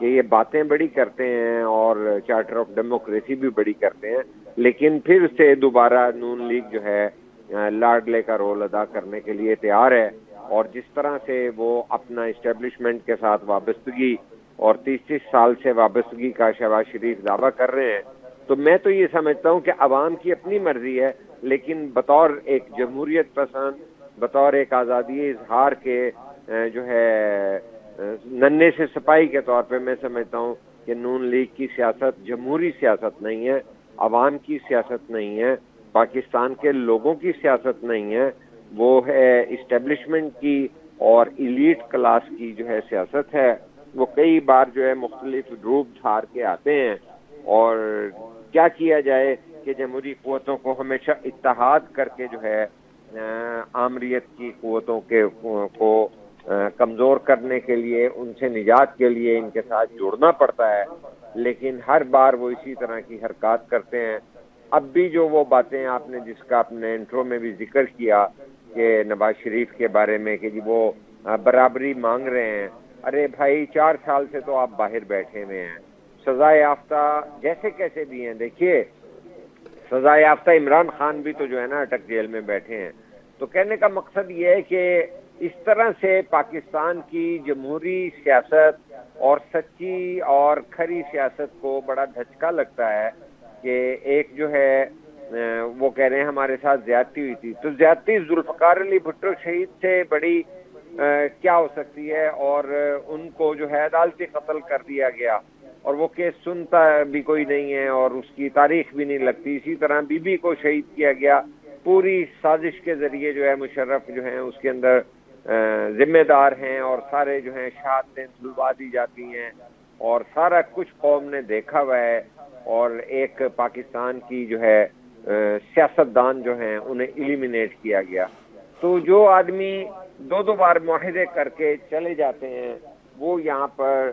کہ یہ باتیں بڑی کرتے ہیں اور چارٹر آف ڈیموکریسی بھی بڑی کرتے ہیں، لیکن پھر سے دوبارہ نون لیگ جو ہے لاڈلے کا رول ادا کرنے کے لیے تیار ہے، اور جس طرح سے وہ اپنا اسٹیبلشمنٹ کے ساتھ وابستگی اور 30 سال سے وابستگی کا شہباز شریف دعویٰ کر رہے ہیں، تو میں تو یہ سمجھتا ہوں کہ عوام کی اپنی مرضی ہے، لیکن بطور ایک جمہوریت پسند، بطور ایک آزادی اظہار کے جو ہے ننھے سے سپاہی کے طور پہ میں سمجھتا ہوں کہ نون لیگ کی سیاست جمہوری سیاست نہیں ہے، عوام کی سیاست نہیں ہے، پاکستان کے لوگوں کی سیاست نہیں ہے، وہ ہے اسٹیبلشمنٹ کی اور ایلیٹ کلاس کی جو ہے سیاست ہے۔ وہ کئی بار جو ہے مختلف روپ دھار کے آتے ہیں، اور کیا کیا جائے کہ جمہوری قوتوں کو ہمیشہ اتحاد کر کے جو ہے آمریت کی قوتوں کو کمزور کرنے کے لیے، ان سے نجات کے لیے ان کے ساتھ جوڑنا پڑتا ہے، لیکن ہر بار وہ اسی طرح کی حرکات کرتے ہیں۔ اب بھی جو وہ باتیں آپ نے جس کا اپنے انٹرو میں بھی ذکر کیا کہ نواز شریف کے بارے میں کہ جی وہ برابری مانگ رہے ہیں، ارے بھائی 4 سال سے تو آپ باہر بیٹھے ہوئے ہیں، سزا یافتہ جیسے کیسے بھی ہیں، دیکھیے سزا یافتہ عمران خان بھی تو جو ہے نا اٹک جیل میں بیٹھے ہیں۔ تو کہنے کا مقصد یہ ہے کہ اس طرح سے پاکستان کی جمہوری سیاست اور سچی اور کھری سیاست کو بڑا دھچکا لگتا ہے کہ ایک جو ہے وہ کہہ رہے ہیں ہمارے ساتھ زیادتی ہوئی تھی، تو زیادتی ذوالفقار علی بھٹو شہید سے بڑی کیا ہو سکتی ہے، اور ان کو جو ہے عدالتی قتل کر دیا گیا اور وہ کیس سنتا بھی کوئی نہیں ہے اور اس کی تاریخ بھی نہیں لگتی۔ اسی طرح بی بی کو شہید کیا گیا، پوری سازش کے ذریعے جو ہے مشرف جو ہیں اس کے اندر ذمہ دار ہیں، اور سارے جو ہیں شہادتیں دھلوا دی جاتی ہیں، اور سارا کچھ قوم نے دیکھا ہوا ہے، اور ایک پاکستان کی جو ہے سیاستدان جو ہیں انہیں ایلیمینیٹ کیا گیا۔ تو جو آدمی 2 بار معاہدے کر کے چلے جاتے ہیں وہ یہاں پر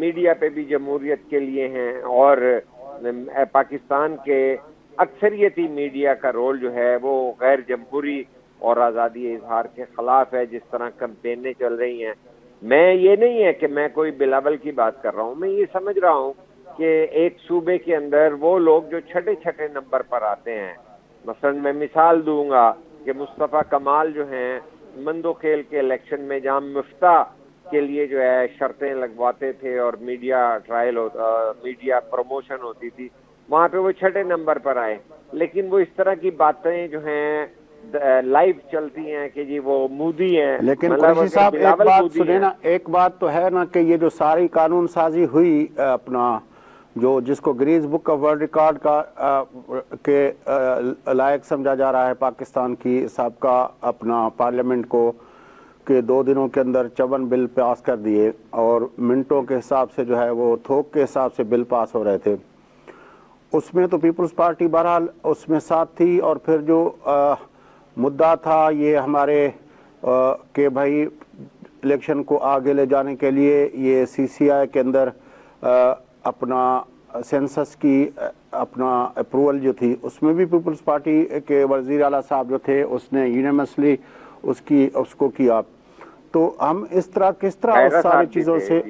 میڈیا پہ بھی جمہوریت کے لیے ہیں، اور پاکستان کے اکثریتی میڈیا کا رول جو ہے وہ غیر جمہوری اور آزادی اظہار کے خلاف ہے، جس طرح کمپینیں چل رہی ہیں۔ میں یہ نہیں ہے کہ میں کوئی بلاول کی بات کر رہا ہوں، میں یہ سمجھ رہا ہوں کہ ایک صوبے کے اندر وہ لوگ جو چھٹے نمبر پر آتے ہیں، مثلا میں مثال دوں گا کہ مصطفیٰ کمال جو ہیں مندو کھیل کے الیکشن میں جہاں مفتاح کے لیے جو ہے شرطیں لگواتے تھے اور میڈیا ٹرائل میڈیا پروموشن ہوتی تھی، وہاں پہ وہ 6 نمبر پر آئے، لیکن وہ اس طرح کی باتیں جو ہیں لائیو چلتی ہیں کہ جی وہ مودی ہیں۔ لیکن قریشی صاحب ایک بات سنیں نا، ایک بات تو ہے نا کہ یہ جو ساری قانون سازی ہوئی اپنا جو جس کو Guinness book of world record کا کے لائق سمجھا جا رہا ہے پاکستان کی سابقہ اپنا پارلیمنٹ کو، کہ 2 دنوں کے اندر 54 بل پاس کر دیے، اور منٹوں کے حساب سے جو ہے وہ تھوک کے حساب سے بل پاس ہو رہے تھے، اس میں تو پیپلز پارٹی بہرحال اس میں ساتھ تھی، اور پھر جو مدعا تھا یہ ہمارے کہ بھائی الیکشن کو آگے لے جانے کے لیے یہ سی سی آئی کے اندر اپنا سینسس کی اپنا اپروول جو تھی، اس میں بھی پیپلز پارٹی کے وزیر اعلیٰ صاحب جو تھے اس نے یونیمسلی اس کو کیا۔ تو ہم اس طرح کس طرح اس ساری چیزوں سے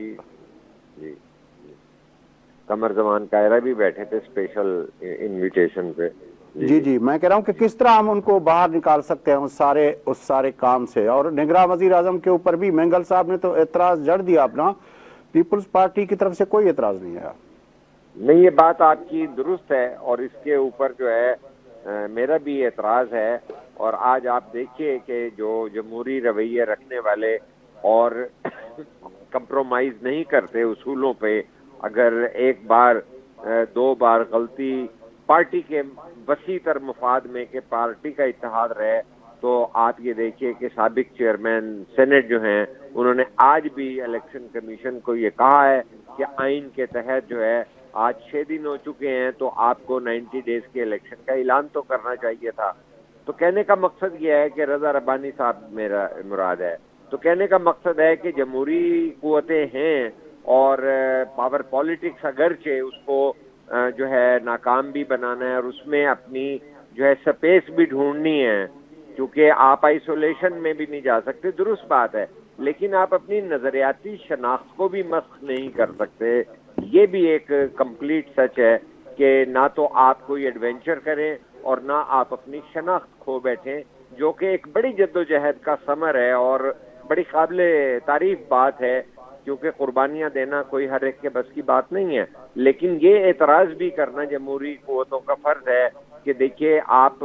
قمر زمان کائرہ بھی بیٹھے تھے اسپیشل انویٹیشن پہ۔ جی میں کہہ رہا ہوں کہ کس طرح ہم ان کو باہر نکال سکتے ہیں اس سارے کام سے۔ اور نگراں وزیر اعظم کے اوپر بھی مینگل صاحب نے تو اعتراض جڑ دیا اپنا، پیپلز پارٹی کی طرف سے کوئی اعتراض نہیں ہے۔ نہیں، یہ بات آپ کی درست ہے، اور اس کے اوپر جو ہے میرا بھی اعتراض ہے، اور آج آپ دیکھیے کہ جو جمہوری رویے رکھنے والے اور کمپرومائز نہیں کرتے اصولوں پہ، اگر ایک بار 2 بار غلطی پارٹی کے وسیع تر مفاد میں کہ پارٹی کا اتحاد رہے، تو آپ یہ دیکھیے کہ سابق چیئرمین سینٹ جو ہیں انہوں نے آج بھی الیکشن کمیشن کو یہ کہا ہے کہ آئین کے تحت جو ہے آج 6 دن ہو چکے ہیں تو آپ کو 90 ڈیز کے الیکشن کا اعلان تو کرنا چاہیے تھا۔ تو کہنے کا مقصد یہ ہے کہ رضا ربانی صاحب میرا مراد ہے، تو کہنے کا مقصد ہے کہ جمہوری قوتیں ہیں، اور پاور پالیٹکس اگرچہ اس کو جو ہے ناکام بھی بنانا ہے، اور اس میں اپنی جو ہے سپیس بھی ڈھونڈنی ہے، کیونکہ آپ آئسولیشن میں بھی نہیں جا سکتے، درست بات ہے، لیکن آپ اپنی نظریاتی شناخت کو بھی مسخ نہیں کر سکتے. یہ بھی ایک کمپلیٹ سچ ہے کہ نہ تو آپ کوئی ایڈونچر کریں اور نہ آپ اپنی شناخت کھو بیٹھیں, جو کہ ایک بڑی جدوجہد کا ثمر ہے اور بڑی قابل تعریف بات ہے, کیونکہ قربانیاں دینا کوئی ہر ایک کے بس کی بات نہیں ہے. لیکن یہ اعتراض بھی کرنا جمہوری قوتوں کا فرض ہے کہ دیکھیے آپ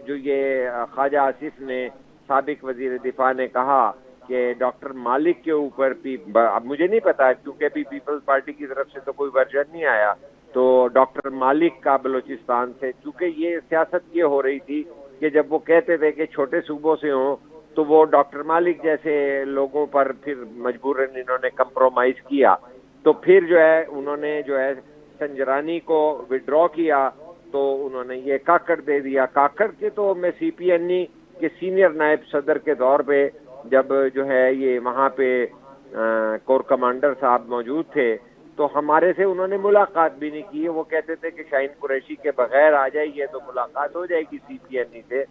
جو یہ خواجہ آصف نے, سابق وزیر دفاع نے کہا کہ ڈاکٹر مالک کے اوپر اب مجھے نہیں پتا کیونکہ ابھی پیپلز پارٹی کی طرف سے تو کوئی ورژن نہیں آیا, تو ڈاکٹر مالک کا بلوچستان سے, چونکہ یہ سیاست یہ ہو رہی تھی کہ جب وہ کہتے تھے کہ چھوٹے صوبوں سے ہوں تو وہ ڈاکٹر مالک جیسے لوگوں پر پھر مجبوراً انہوں نے کمپرومائز کیا, تو پھر جو ہے انہوں نے جو ہے سنجرانی کو وڈرا کیا تو انہوں نے یہ کاکڑ دے دیا. کاکڑ کے تو میں سی پی این ای کے سینئر نائب صدر کے دور پہ جب جو ہے یہ وہاں پہ کور کمانڈر صاحب موجود تھے تو ہمارے سے انہوں نے ملاقات بھی نہیں کی. وہ کہتے تھے کہ شاہین قریشی کے بغیر آ جائیے تو ملاقات ہو جائے گی سی پی این ای سے.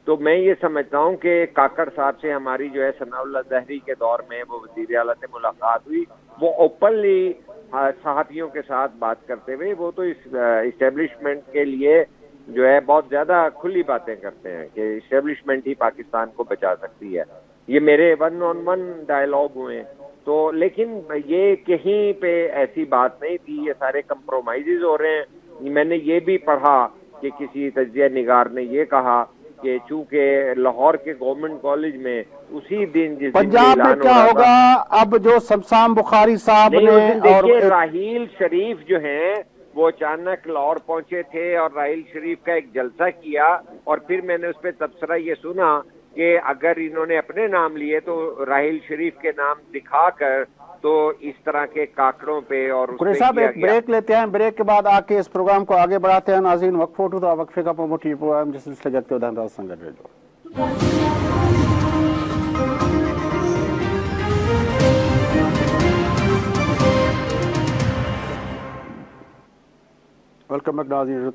تو میں یہ سمجھتا ہوں کہ کاکڑ صاحب سے ہماری جو ہے ثناء اللہ زہری کے دور میں وہ وزیر اعلیٰ سے ملاقات ہوئی, وہ اوپنلی صحافیوں کے ساتھ بات کرتے ہوئے, وہ تو اس اسٹیبلشمنٹ کے لیے جو ہے بہت زیادہ کھلی باتیں کرتے ہیں کہ اسٹیبلشمنٹ ہی پاکستان کو بچا سکتی ہے. یہ میرے 1-on-1 ڈائلاگ ہوئے تو, لیکن یہ کہیں پہ ایسی بات نہیں تھی, یہ سارے کمپرومائزز ہو رہے ہیں. میں نے یہ بھی پڑھا کہ کسی تجزیہ نگار نے یہ کہا کہ چونکہ لاہور کے گورنمنٹ کالج میں اسی دن جس دن پنجاب میں کیا ہوگا اب جو سمسام بخاری صاحب نے, اور دیکھیے راحیل شریف جو ہیں وہ اچانک لاہور پہنچے تھے اور راحیل شریف کا ایک جلسہ کیا, اور پھر میں نے اس پہ تبصرہ یہ سنا کہ اگر انہوں نے اپنے نام لیے تو راحیل شریف کے نام دکھا کر تو اس طرح کے کاکڑوں پہ اور قریشی صاحب ایک بریک لیتے ہیں, بریک کے بعد آ کے اس پروگرام کو آگے بڑھاتے ہیں. ناظرین وقفہ اٹھو تو وقفے کا پروموٹی پروگرام جس سلسلے جگتے ودھان راج سنگت ریڈیو. ویلکم بیک ناظرین,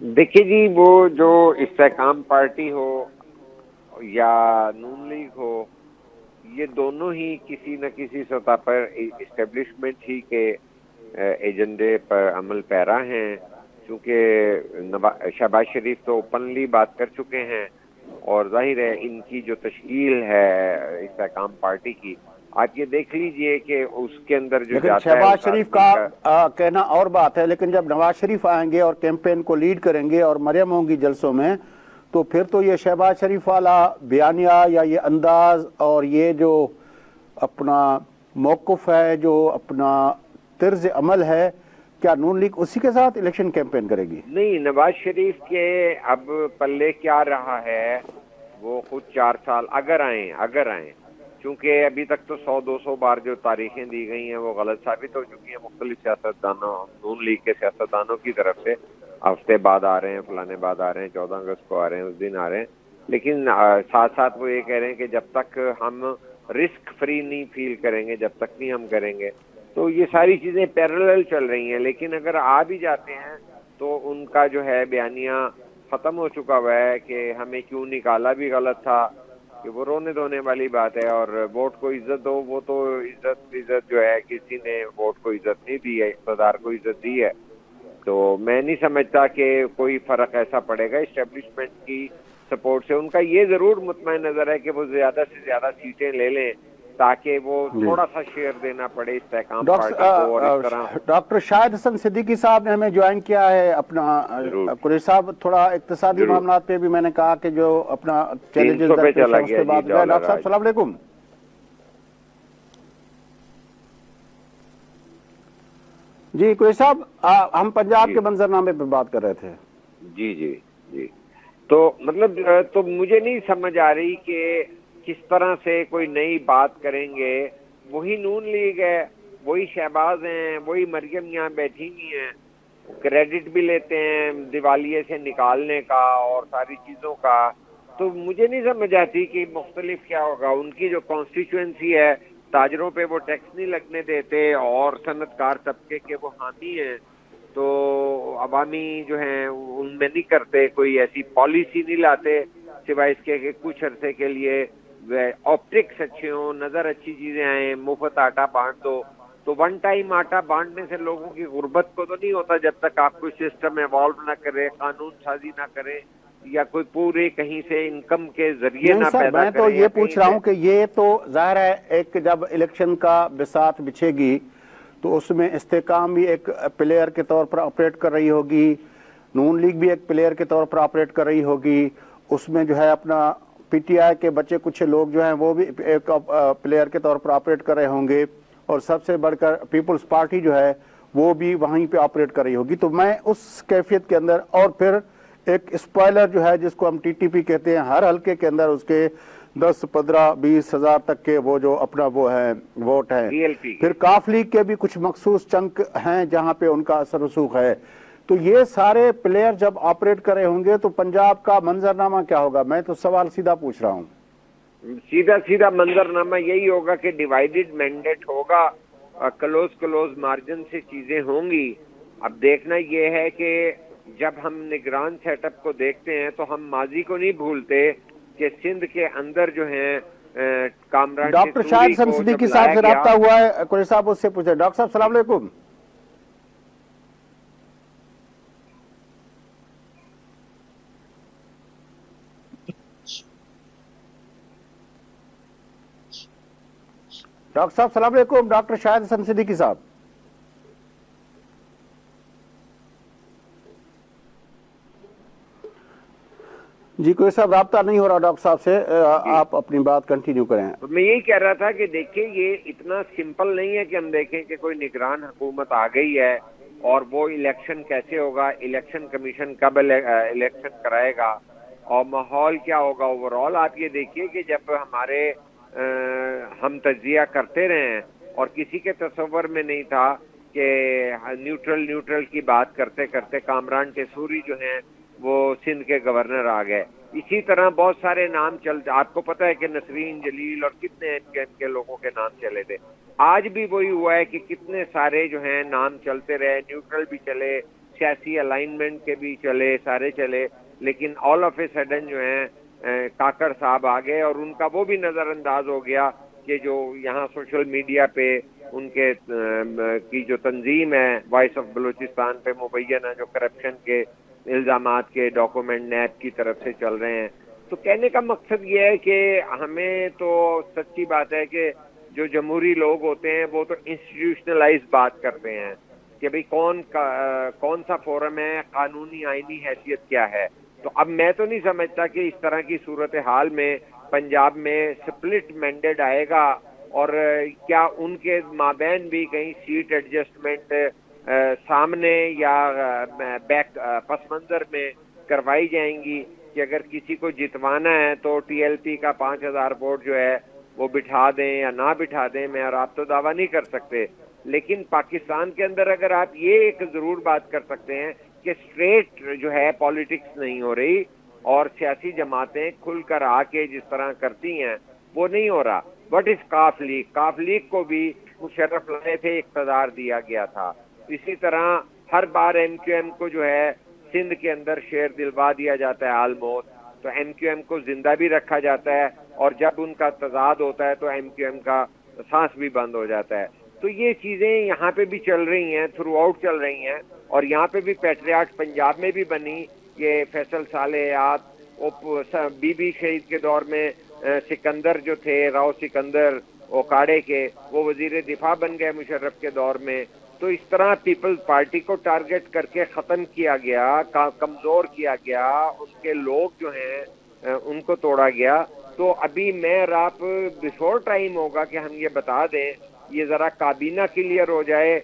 دیکھیے جی, وہ جو استحکام پارٹی ہو یا نون لیگ ہو, یہ دونوں ہی کسی نہ کسی سطح پر اسٹیبلشمنٹ ہی کے ایجنڈے پر عمل پیرا ہیں, کیونکہ شہباز شریف تو اوپنلی بات کر چکے ہیں اور ظاہر ہے ان کی جو تشکیل ہے استحکام پارٹی کی, آپ یہ دیکھ لیجئے کہ اس کے اندر جو لیکن شہباز شریف کا کہنا اور بات ہے, لیکن جب نواز شریف آئیں گے اور کیمپین کو لیڈ کریں گے اور مریم ہوں گی جلسوں میں, تو پھر تو یہ شہباز شریف والا بیانیہ یا یہ انداز اور یہ جو اپنا موقف ہے, جو اپنا طرز عمل ہے, کیا نون لیگ اسی کے ساتھ الیکشن کیمپین کرے گی؟ نہیں, نواز شریف کے اب پلے کیا رہا ہے, وہ خود 4 سال اگر آئیں چونکہ ابھی تک تو 100-200 بار جو تاریخیں دی گئی ہیں وہ غلط ثابت ہو چکی ہیں مختلف سیاستدانوں, نون لیگ کے سیاستدانوں کی طرف سے. ہفتے بعد آ رہے ہیں, فلانے بعد آ رہے ہیں, 14 اگست کو آ رہے ہیں, اس دن آ رہے ہیں, لیکن ساتھ ساتھ وہ یہ کہہ رہے ہیں کہ جب تک ہم رسک فری نہیں فیل کریں گے جب تک نہیں ہم کریں گے. تو یہ ساری چیزیں پیرالل چل رہی ہیں, لیکن اگر آ بھی جاتے ہیں تو ان کا جو ہے بیانیہ ختم ہو چکا ہوا ہے کہ ہمیں کیوں نکالا بھی غلط تھا, کہ وہ رونے دھونے والی بات ہے. اور ووٹ کو عزت دو, وہ تو عزت جو ہے کسی نے ووٹ کو عزت نہیں دی ہے, اقتدار کو عزت دی ہے. تو میں نہیں سمجھتا کہ کوئی فرق ایسا پڑے گا اسٹیبلشمنٹ کی سپورٹ سے. ان کا یہ ضرور مطمئن نظر ہے کہ وہ زیادہ سے زیادہ سیٹیں لے لیں تاکہ وہ تھوڑا سا شیئر دینا پڑے استحکام پارٹی کو. اور اس طرح ڈاکٹر شاہد حسن صدیقی صاحب نے ہمیں جوائن کیا ہے اپنا. قریشی صاحب, تھوڑا اقتصادی معاملات پہ بھی میں نے کہا کہ جو اپنا چیلنجز درپیش ہے اس کے بعد. ڈاکٹر صاحب السلام علیکم. جی قریشی صاحب, ہم پنجاب کے منظرنامے پہ بات کر رہے تھے. جی تو مطلب تو مجھے نہیں سمجھ آ رہی کہ کس طرح سے کوئی نئی بات کریں گے. وہی نون لیگ ہے وہی شہباز ہیں, وہی مریم یہاں بیٹھی ہوئی ہیں, کریڈٹ بھی لیتے ہیں دیوالیے سے نکالنے کا اور ساری چیزوں کا. تو مجھے نہیں سمجھ آتی کہ مختلف کیا ہوگا. ان کی جو کانسٹیچوئنسی ہے, تاجروں پہ وہ ٹیکس نہیں لگنے دیتے اور صنعت کار طبقے کے وہ حامی ہیں, تو عوامی جو ہیں ان میں نہیں کرتے, کوئی ایسی پالیسی نہیں لاتے سوائے اس کے کہ کچھ عرصے کے لیے آپٹکس اچھے ہوں, نظر اچھی چیزیں آئیں, مفت آٹا بانٹ دو. تو ون ٹائم آٹا بانٹنے سے لوگوں کی غربت کو تو نہیں ہوتا جب تک آپ کوئی سسٹم ایوالو نہ کرے, قانون سازی نہ کرے, یا کوئی پورے کہیں سے انکم کے ذریعے نہیں نہ سر, پیدا میں کرے. تو یہ پوچھ رہا ہوں کہ یہ تو ظاہر ہے ایک جب الیکشن کا بساط بچھے گی تو اس میں استحکام بھی ایک پلیئر کے طور پر آپریٹ کر رہی ہوگی, نون لیگ بھی ایک پلیئر کے طور پر آپریٹ کر رہی ہوگی, اس میں جو ہے اپنا پی ٹی آئی کے بچے کچھ لوگ جو ہیں وہ بھی ایک پلیئر کے طور پر آپریٹ کر رہے ہوں گے, اور سب سے بڑھ کر پیپلز پارٹی جو ہے وہ بھی وہیں پہ آپریٹ کر رہی ہوگی. تو میں اس کیفیت کے اندر, اور پھر ایک اسپوائلر جو ہے جس کو ہم ٹی ٹی پی کہتے ہیں, ہر حلقے کے اندر اس کے 10-15-20 ہزار تک کے وہ جو اپنا وہ ہے ووٹ ہیں. پھر کاف لیگ کے بھی کچھ مخصوص چنک ہیں جہاں پہ ان کا اثر رسوخ ہے. تو یہ سارے پلیئر جب آپریٹ کرے ہوں گے تو پنجاب کا منظرنامہ کیا ہوگا؟ میں تو سوال سیدھا پوچھ رہا ہوں. سیدھا منظرنامہ یہی ہوگا کہ ڈیوائیڈڈ مینڈیٹ ہوگا, کلوز مارجن سے چیزیں ہوں گی. اب دیکھنا یہ ہے کہ جب ہم نگران سیٹ اپ کو دیکھتے ہیں تو ہم ماضی کو نہیں بھولتے کہ سندھ کے اندر جو ہیں کامران ڈاکٹر شاہد حسن صدیقی صاحب سے رابطہ ہوا ہے, قریشی صاحب اس سے پوچھیں. ڈاکٹر صاحب السلام علیکم. ڈاکٹر صاحب السلام علیکم. ڈاکٹر شاہد حسن صدیقی صاحب. جی کوئی صاحب رابطہ نہیں ہو رہا ڈاکٹر صاحب سے, آپ اپنی بات کنٹینیو کریں. میں یہی کہہ رہا تھا کہ دیکھیں یہ اتنا سمپل نہیں ہے کہ ہم دیکھیں کہ کوئی نگران حکومت آ گئی ہے اور وہ الیکشن کیسے ہوگا, الیکشن کمیشن کب الیکشن کرائے گا اور ماحول کیا ہوگا اوور آل. آپ یہ دیکھیے کہ جب ہمارے ہم تجزیہ کرتے رہے ہیں اور کسی کے تصور میں نہیں تھا کہ نیوٹرل کی بات کرتے کرتے کامران ٹیسوری جو ہیں وہ سندھ کے گورنر آ گئے. اسی طرح بہت سارے نام آپ کو پتہ ہے کہ نسرین جلیل اور کتنے ایم کے لوگوں کے نام چلے تھے. آج بھی وہی ہوا ہے کہ کتنے سارے جو ہیں نام چلتے رہے, نیوٹرل بھی چلے, سیاسی الائنمنٹ کے بھی چلے, سارے چلے, لیکن آل آف اے سڈن جو ہیں کاکڑ صاحب آ گئے اور ان کا وہ بھی نظر انداز ہو گیا کہ جو یہاں سوشل میڈیا پہ ان کے کی جو تنظیم ہے وائس آف بلوچستان پہ مبینہ جو کرپشن کے الزامات کے ڈاکومنٹ نیب کی طرف سے چل رہے ہیں. تو کہنے کا مقصد یہ ہے کہ ہمیں تو سچی بات ہے کہ جو جمہوری لوگ ہوتے ہیں وہ تو انسٹیٹیوشنلائز بات کرتے ہیں کہ بھئی کون سا فورم ہے, قانونی آئینی حیثیت کیا ہے. تو اب میں تو نہیں سمجھتا کہ اس طرح کی صورتحال میں پنجاب میں سپلٹ مینڈیٹ آئے گا اور کیا ان کے مابین بھی کہیں سیٹ ایڈجسٹمنٹ سامنے یا بیک پس منظر میں کروائی جائیں گی کہ اگر کسی کو جتوانا ہے تو ٹی ایل پی کا 5000 ووٹ جو ہے وہ بٹھا دیں یا نہ بٹھا دیں, میں اور آپ تو دعویٰ نہیں کر سکتے. لیکن پاکستان کے اندر اگر آپ یہ ایک ضرور بات کر سکتے ہیں کہ اسٹریٹ جو ہے پالیٹکس نہیں ہو رہی اور سیاسی جماعتیں کھل کر آ کے جس طرح کرتی ہیں وہ نہیں ہو رہا. وٹ از کاف لیگ کو بھی مشرف لائے تھے, اقتدار دیا گیا تھا. اسی طرح ہر بار ایم کیو ایم کو جو ہے سندھ کے اندر شیر دلوا دیا جاتا ہے آلموسٹ, تو ایم کیو ایم کو زندہ بھی رکھا جاتا ہے اور جب ان کا تضاد ہوتا ہے تو ایم کیو ایم کا سانس بھی بند ہو جاتا ہے. تو یہ چیزیں یہاں پہ بھی چل رہی ہیں, تھرو آؤٹ چل رہی ہیں, اور یہاں پہ بھی پیٹریاٹ پنجاب میں بھی بنی. یہ فیصل صالح بی بی شہید کے دور میں سکندر جو تھے, راؤ سکندر اوکاڑے کے, وہ وزیر دفاع بن گئے مشرف کے دور میں. تو اس طرح پیپلز پارٹی کو ٹارگٹ کر کے ختم کیا گیا, کمزور کیا گیا, اس کے لوگ جو ہیں ان کو توڑا گیا. تو ابھی میں اور آپ بفور ٹائم ہوگا کہ ہم یہ بتا دیں, یہ ذرا کابینہ کلیئر ہو جائے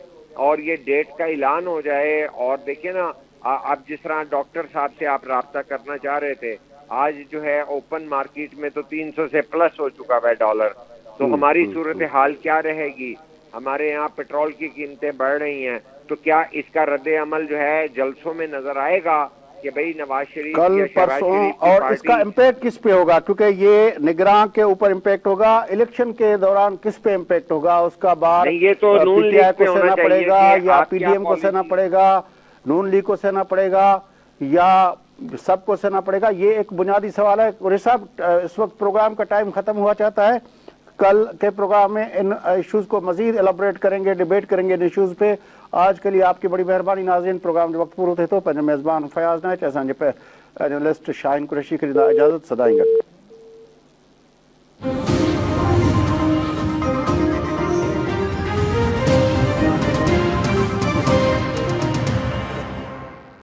اور یہ ڈیٹ کا اعلان ہو جائے. اور دیکھیں نا, اب جس طرح ڈاکٹر صاحب سے آپ رابطہ کرنا چاہ رہے تھے, آج جو ہے اوپن مارکیٹ میں تو 300 سے پلس ہو چکا ہے ڈالر. تو ہماری صورتحال کیا رہے گی؟ ہمارے یہاں پیٹرول کی قیمتیں بڑھ رہی ہیں، تو کیا اس کا رد عمل جو ہے جلسوں میں نظر آئے گا کہ بھئی نواز شریف کل یا شہباز پرسوں، شریف کی اور اس کا پارٹی؟ امپیکٹ کس پہ ہوگا؟ کیونکہ یہ نگراں کے اوپر امپیکٹ ہوگا، الیکشن کے دوران کس پہ امپیکٹ ہوگا؟ اس کا بار نہیں، یہ تو پی نون ٹی آئی لیگ پہ کو ہونا سہنا پڑے چاہیے گا کہ یا آپ پی کیا ڈی ایم کو سہنا پالیسی؟ پڑے گا، نون لیگ کو سہنا پڑے گا، یا سب کو سہنا پڑے گا؟ یہ ایک بنیادی سوال ہے۔ قریشی صاحب، اس وقت پروگرام کا ٹائم ختم ہوا چاہتا ہے، کل کے پروگرام میں ان ایشوز کو مزید ایلابریٹ کریں گے، ڈیبیٹ کریں گے ان ایشوز پہ۔ آج کے لیے آپ کی بڑی مہربانی ناظرین، پروگرام جو وقت پورو تھے تو پنج میزبان فیاض نائچ، اساں جے پہ جرنلسٹ شاہین قریشی کی اجازت سدائیں گے۔